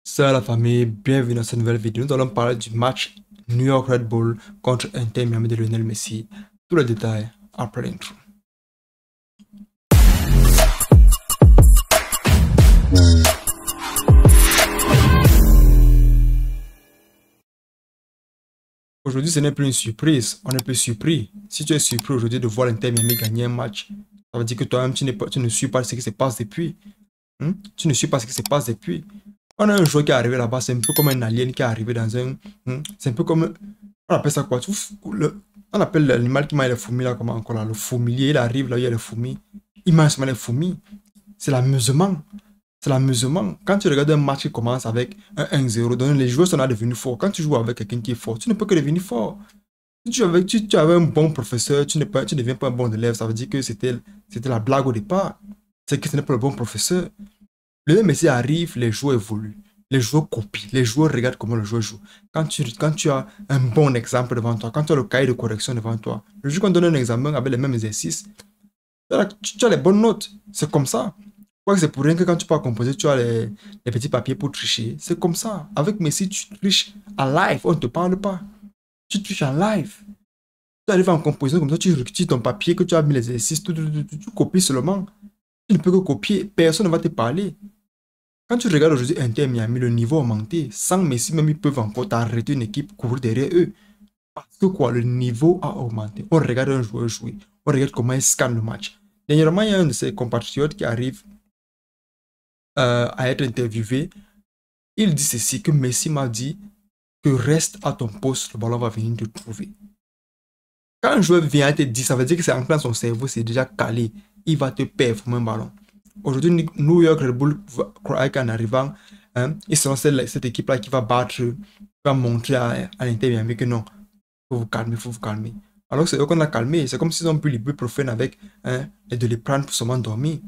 Salut la famille, bienvenue dans cette nouvelle vidéo. Nous allons parler du match New York Red Bull contre Inter Miami de Lionel Messi. Tous les détails après l'intro. Aujourd'hui, ce n'est plus une surprise, on est plus surpris. Si tu es surpris aujourd'hui de voir l'Inter Miami gagner un match, ça veut dire que toi-même, tu ne suis pas ce qui se passe depuis. Tu ne suis pas ce qui se passe depuis. On a un joueur qui est arrivé là-bas, c'est un peu comme un alien qui est arrivé dans un... C'est un peu comme... On appelle ça quoi? On appelle l'animal qui mange les fourmis là, comment encore là? Le fourmilier, il arrive là où il y a les fourmis. Il mange seulement les fourmis. C'est l'amusement. C'est l'amusement. Quand tu regardes un match qui commence avec un 1-0, donc les joueurs sont là devenus forts. Quand tu joues avec quelqu'un qui est fort, tu ne peux que devenir fort. Si tu avais un bon professeur, tu ne deviens pas un bon élève. Ça veut dire que c'était la blague au départ. C'est que ce n'est pas le bon professeur. Le Messi arrive, les joueurs évoluent. Les joueurs copient. Les joueurs regardent comment le joueur joue. Quand tu as un bon exemple devant toi, quand tu as le cahier de correction devant toi, le jour qu'on donne un examen avec les mêmes exercices, tu as les bonnes notes. C'est comme ça. C'est pour rien que quand tu pars composer, tu as les petits papiers pour tricher. C'est comme ça. Avec Messi, tu triches en live. On ne te parle pas. Tu triches en live. Tu arrives en composition comme ça, tu retires ton papier que tu as mis les exercices, tu copies seulement. Tu ne peux que copier. Personne ne va te parler. Quand tu regardes aujourd'hui Inter Miami, le niveau a augmenté. Sans Messi, même ils peuvent encore t'arrêter une équipe, courir derrière eux. Parce que quoi, le niveau a augmenté. On regarde un joueur jouer. On regarde comment il scanne le match. Dernièrement, il y a un de ses compatriotes qui arrive à être interviewé. Il dit ceci, que Messi m'a dit que reste à ton poste, le ballon va venir te trouver. Quand un joueur vient te dire, ça veut dire que c'est en plein son cerveau, c'est déjà calé. Il va te performer un ballon. Aujourd'hui, New York Red Bull croit qu'en arrivant, ils seront cette équipe-là qui va battre, va montrer à l'Inter Miami que non, il faut vous calmer, il faut vous calmer. Alors que c'est eux qu'on a calmé. C'est comme s'ils ont pris l'ibuprofène avec et de les prendre pour seulement dormir.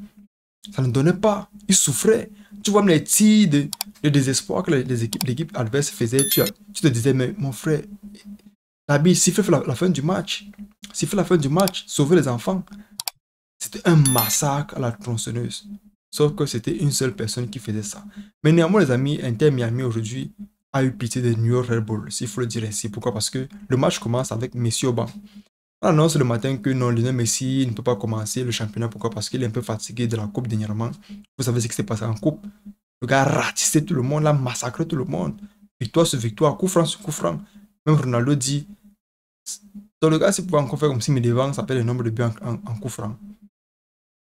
Ça ne donnait pas. Ils souffraient. Tu vois, même les tirs de désespoir que l'équipe adverse faisait, tu te disais, mais mon frère, Nabi, siffle la fin du match. Siffle la fin du match. Sauver les enfants. C'était un massacre à la tronçonneuse. Sauf que c'était une seule personne qui faisait ça. Mais néanmoins, les amis, Inter Miami aujourd'hui a eu pitié de New York Red Bull, s'il faut le dire ainsi. Pourquoi? Parce que le match commence avec Messi au banc. On annonce le matin que non, Lionel Messi ne peut pas commencer le championnat. Pourquoi? Parce qu'il est un peu fatigué de la coupe dernièrement. Vous savez ce qui s'est passé en coupe. Le gars a ratissé tout le monde, a massacré tout le monde. Victoire sur victoire, coup franc sur coup franc. Même Ronaldo dit, donc le gars, s'il pouvait encore faire comme si mes devant s'appelle le nombre de buts en coup franc.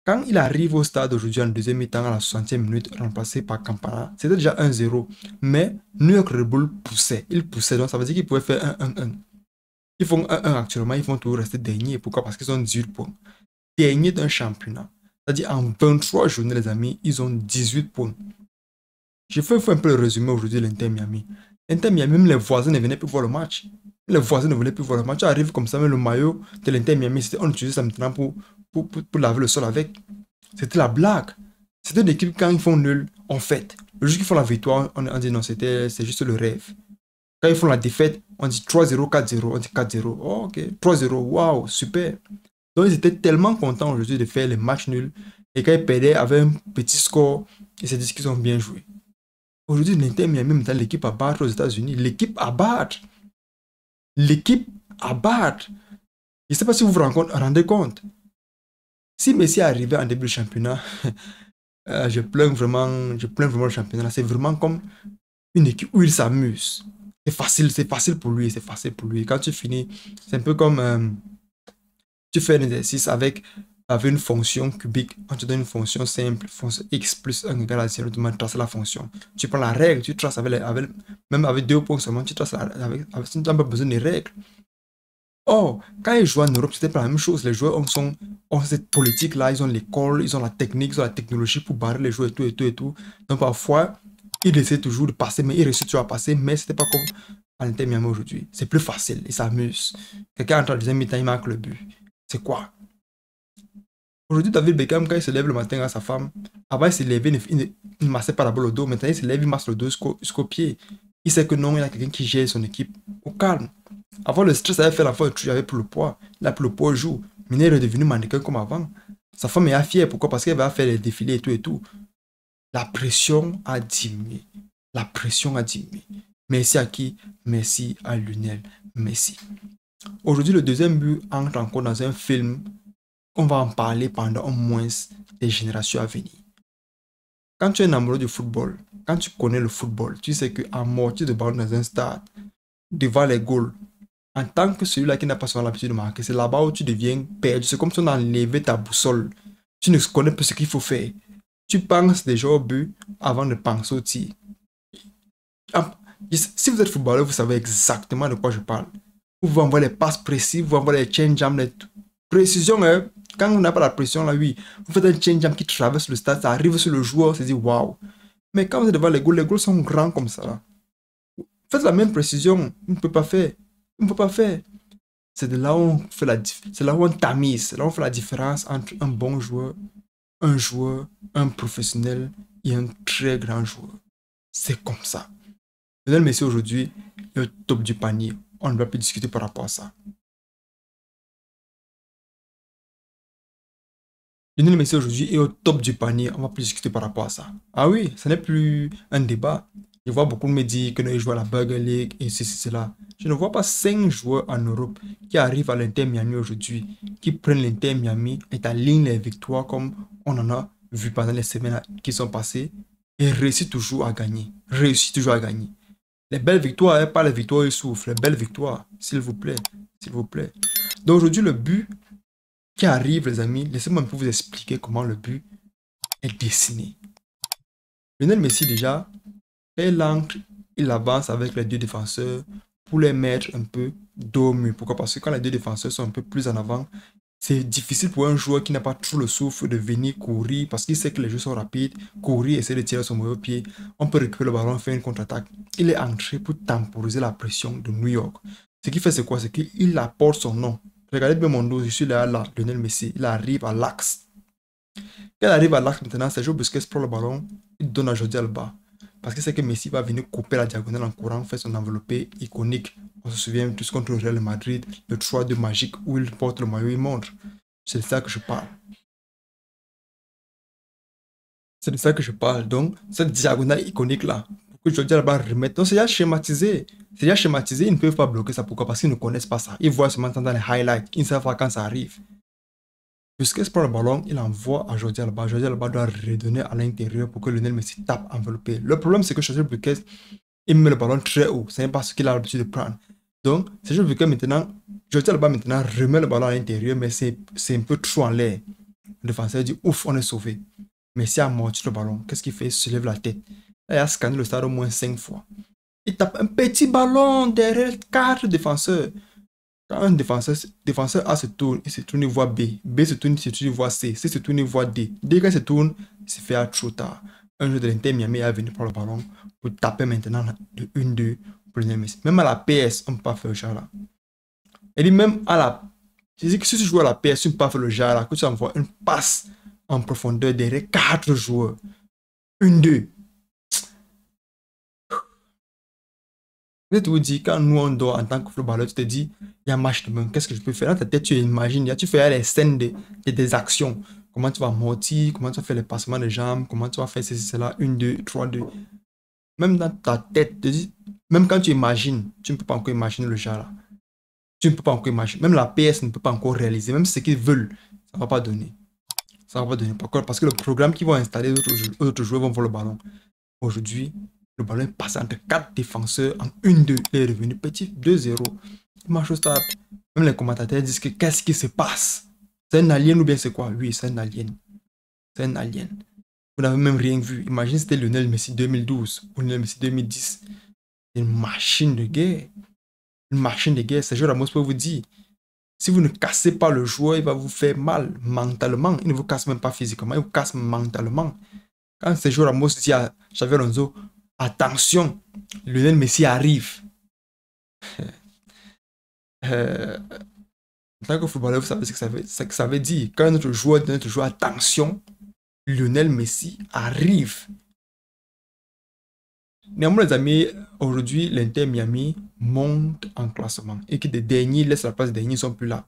Quand il arrive au stade aujourd'hui en deuxième mi-temps à la 60e minute, remplacé par Campana, c'était déjà 1-0. Mais New York Red Bull poussait. Il poussait, donc ça veut dire qu'il pouvait faire 1-1-1. Ils font 1-1 actuellement, ils vont toujours rester dernier. Pourquoi? Parce qu'ils ont 18 points. Dernier d'un championnat. C'est-à-dire en 23 journées, les amis, ils ont 18 points. Je fais un peu le résumé aujourd'hui de l'Inter Miami. L'Inter Miami, même les voisins ne venaient plus voir le match. Les voisins ne voulaient plus voir le match. Tu arrives comme ça, mais le maillot de l'Inter Miami, on utilisait ça maintenant pour laver le sol avec. C'était la blague. C'était une équipe, quand ils font nul, on fête. Le jour qu'ils font la victoire, on dit non, c'est juste le rêve. Quand ils font la défaite, on dit 3-0, 4-0, on dit 4-0. Oh, ok, 3-0, waouh, super. Donc ils étaient tellement contents aujourd'hui de faire les matchs nuls. Et quand ils perdaient avec un petit score, ils se disent qu'ils ont bien joué. Aujourd'hui, l'Inter Miami, même l'équipe à battre aux États-Unis. L'équipe à battre. L'équipe à battre. Je ne sais pas si vous vous rendez compte. Si Messi est arrivé en début de championnat, je plains vraiment le championnat. C'est vraiment comme une équipe où il s'amuse. C'est facile pour lui, c'est facile pour lui. Quand tu finis, c'est un peu comme tu fais un exercice avec une fonction cubique. On te donne une fonction simple, fonction x plus 1 égale à 0, tu traces la fonction. Tu prends la règle, tu traces même avec 2 points seulement, tu traces tu n'as pas besoin des règles. Oh, quand ils jouent en Europe, c'était pas la même chose. Les joueurs ont cette politique-là, ils ont l'école, ils ont la technique, ils ont la technologie pour barrer les joueurs et tout et tout. Donc parfois, ils essaient toujours de passer, mais ils réussissent toujours à passer, mais c'était pas comme à l'Inter Miami aujourd'hui. C'est plus facile, ils s'amusent. Quelqu'un entre la deuxième mi-temps, il marque le but. C'est quoi? Aujourd'hui, David Beckham, quand il se lève le matin à sa femme, avant il se levait, il ne massait pas la balle au dos. Maintenant, il se lève, il masse le dos jusqu'au pied. Il sait que non, il y a quelqu'un qui gère son équipe au calme. Avant, le stress avait fait la faute, il avait pris le poids. Il a pris le poids au jour. Maintenant, il est redevenu mannequin comme avant. Sa femme est fière. Pourquoi? Parce qu'elle va faire les défilés et tout et tout. La pression a diminué. La pression a diminué. Merci à qui? Merci à Lionel Messi. Aujourd'hui, le deuxième but entre encore dans un film. On va en parler pendant au moins des générations à venir. Quand tu es un amoureux du football, quand tu connais le football, tu sais qu'à moitié de ballon dans un stade, devant les goals, en tant que celui-là qui n'a pas souvent l'habitude de marquer, c'est là-bas où tu deviens perdu. C'est comme si on a enlevé ta boussole. Tu ne connais plus ce qu'il faut faire. Tu penses déjà au but avant de penser au tir. Si vous êtes footballeur, vous savez exactement de quoi je parle. Vous envoyez les passes précises, vous envoyez les change-jams, les précisions. Hein? Quand on n'a pas la pression là, oui, vous faites un change-jam qui traverse le stade, ça arrive sur le joueur, c'est dit waouh. Mais quand vous êtes devant les goals sont grands comme ça. Là. Faites la même précision, on ne peut pas faire. On ne peut pas faire. C'est de là où on fait c'est là où on tamise, c'est là où on fait la différence entre un bon joueur, un professionnel et un très grand joueur. C'est comme ça. Lionel Messi aujourd'hui est au top du panier. On ne va plus discuter par rapport à ça. Lionel Messi aujourd'hui est au top du panier. On ne va plus discuter par rapport à ça. Ah oui, ce n'est plus un débat. Je vois beaucoup de me dire que nous jouons à la Burger League et ceci, cela. Je ne vois pas 5 joueurs en Europe qui arrivent à l'Inter Miami aujourd'hui, qui prennent l'Inter Miami et alignent les victoires comme on en a vu pendant les semaines qui sont passées et réussissent toujours à gagner. Réussissent toujours à gagner. Les belles victoires, hein, pas les victoires, ils souffrent. Les belles victoires, s'il vous plaît. S'il vous plaît. Donc aujourd'hui, le but qui arrive, les amis, laissez-moi un peu vous expliquer comment le but est dessiné. Lionel Messi, déjà, il entre, il avance avec les deux défenseurs pour les mettre un peu dos mur. Pourquoi? Parce que quand les deux défenseurs sont un peu plus en avant, c'est difficile pour un joueur qui n'a pas trop le souffle de venir courir parce qu'il sait que les jeux sont rapides, courir, essayer de tirer son mauvais pied. On peut récupérer le ballon, faire une contre-attaque. Il est entré pour temporiser la pression de New York. Ce qu'il fait, c'est quoi? C'est qu'il apporte son nom. Regardez bien mon dos, je suis là, Lionel Messi. Il arrive à l'axe. Quand il arrive à l'axe maintenant, Sergio Busquets prend le ballon, il donne à Jordi Alba. Parce qu'il sait que Messi va venir couper la diagonale en courant, faire son enveloppé iconique. On se souvient tous contre le Real Madrid, le 3-2 magique où il porte le maillot, il montre. C'est de ça que je parle. C'est de ça que je parle. Donc, cette diagonale iconique-là, pour que Jordi Alba remette. Donc, c'est déjà schématisé. C'est déjà schématisé. Ils ne peuvent pas bloquer ça. Pourquoi? Parce qu'ils ne connaissent pas ça. Ils voient seulement dans les highlights. Ils ne savent pas quand ça arrive. Busquets prend le ballon, il envoie à Jordi Alba. Jordi Alba doit redonner à l'intérieur pour que Lionel Messi tape enveloppé. Le problème, c'est que Sergio Busquets, il met le ballon très haut. Ce n'est pas ce qu'il a l'habitude de prendre. Donc, Sergio Busquets maintenant, Jordi Alba maintenant remet le ballon à l'intérieur, mais c'est un peu trop en l'air. Le défenseur dit, ouf, on est sauvé. Messi a mordu le ballon. Qu'est-ce qu'il fait? Il se lève la tête. Là, il a scanné le stade au moins 5 fois. Il tape un petit ballon derrière 4 défenseurs. Quand un défenseur A se tourne, il se tourne, il voit B. B se tourne, il voit C. C se tourne, il voit D. D, quand il se tourne, il se fait trop tard. Un joueur de l'Inter Miami est venu prendre le ballon pour taper maintenant de 1-2 pour Lionel Messi. Même à la PS, on ne peut pas faire le genre là. Et dit même à la... Je dis que si tu joues à la PS, tu ne peux pas faire le genre là. Que tu envoies une passe en profondeur derrière 4 joueurs. 1-2. Je te dis, quand nous on dort en tant que footballeur, tu te dis, il y a un match demain, qu'est-ce que je peux faire? Dans ta tête, tu imagines, tu fais les scènes des actions. Comment tu vas amortir, comment tu vas faire les passements de jambes, comment tu vas faire ceci, cela, 1, 2, 3, 2. Même dans ta tête, te dis, même quand tu imagines, tu ne peux pas encore imaginer le genre là. Tu ne peux pas encore imaginer. Même la PS ne peut pas encore réaliser. Même ce qu'ils veulent, ça ne va pas donner. Ça ne va pas donner. Pourquoi? Parce que le programme qu'ils vont installer, les autres joueurs vont voir le ballon. Aujourd'hui, le ballon est passé entre 4 défenseurs en 1-2. Il est revenu petit 2-0. Il marche au stade. Même les commentateurs disent que qu'est-ce qui se passe? C'est un alien ou bien c'est quoi? Oui, c'est un alien. C'est un alien. Vous n'avez même rien vu. Imaginez c'était Lionel Messi 2012 ou Lionel Messi 2010. C'est une machine de guerre. Une machine de guerre. Sergio Ramos peut vous dire, si vous ne cassez pas le joueur, il va vous faire mal mentalement. Il ne vous casse même pas physiquement, il vous casse mentalement. Quand Sergio Ramos dit à Xavi Alonso, attention, Lionel Messi arrive. En tant que footballeur, vous savez ce que ça veut dire. Quand notre joueur dit attention, Lionel Messi arrive. Néanmoins, les amis, aujourd'hui, l'Inter Miami monte en classement. Et que des derniers laissent la place des derniers, ils ne sont plus là.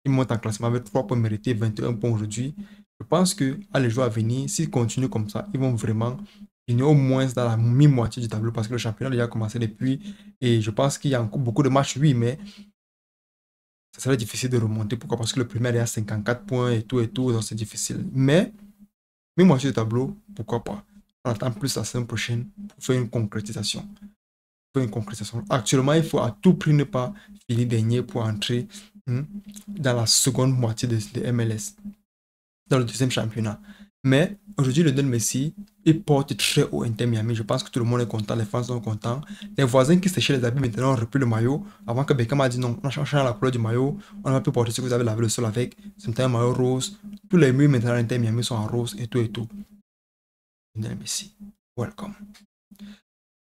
Ils montent en classement avec 3 points mérités, 21 points aujourd'hui. Je pense que les joueurs à venir, s'ils continuent comme ça, ils vont vraiment finir au moins dans la mi-moitié du tableau parce que le championnat a déjà commencé depuis. Et je pense qu'il y a encore beaucoup de matchs, oui, mais ça serait difficile de remonter. Pourquoi? Parce que le premier est à 54 points et tout, donc c'est difficile. Mais, mi-moitié du tableau, pourquoi pas? On attend plus la semaine prochaine pour faire une concrétisation. Actuellement, il faut à tout prix ne pas finir dernier pour entrer dans la seconde moitié de MLS, dans le deuxième championnat. Mais aujourd'hui, Lionel Messi, il porte très haut Inter Miami. Je pense que tout le monde est content, les fans sont contents. Les voisins qui séchaient les habits maintenant ont repris le maillot. Avant que Beckham a dit non, on a changé la couleur du maillot. On n'a plus porter ce que vous avez lavé le sol avec. C'est maintenant un maillot rose. Tous les murs maintenant à Inter Miami sont en rose et tout et tout. Lionel Messi, welcome.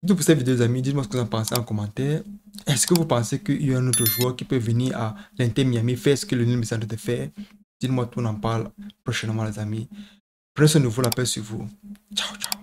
Donc pour cette vidéo, les amis, dites-moi ce que vous en pensez en commentaire. Est-ce que vous pensez qu'il y a un autre joueur qui peut venir à l'Inter Miami faire ce que Lionel Messi a de faire? Dites-moi tout, on en parle prochainement, les amis. Prenez soin de vous, la paix sur vous. Ciao, ciao.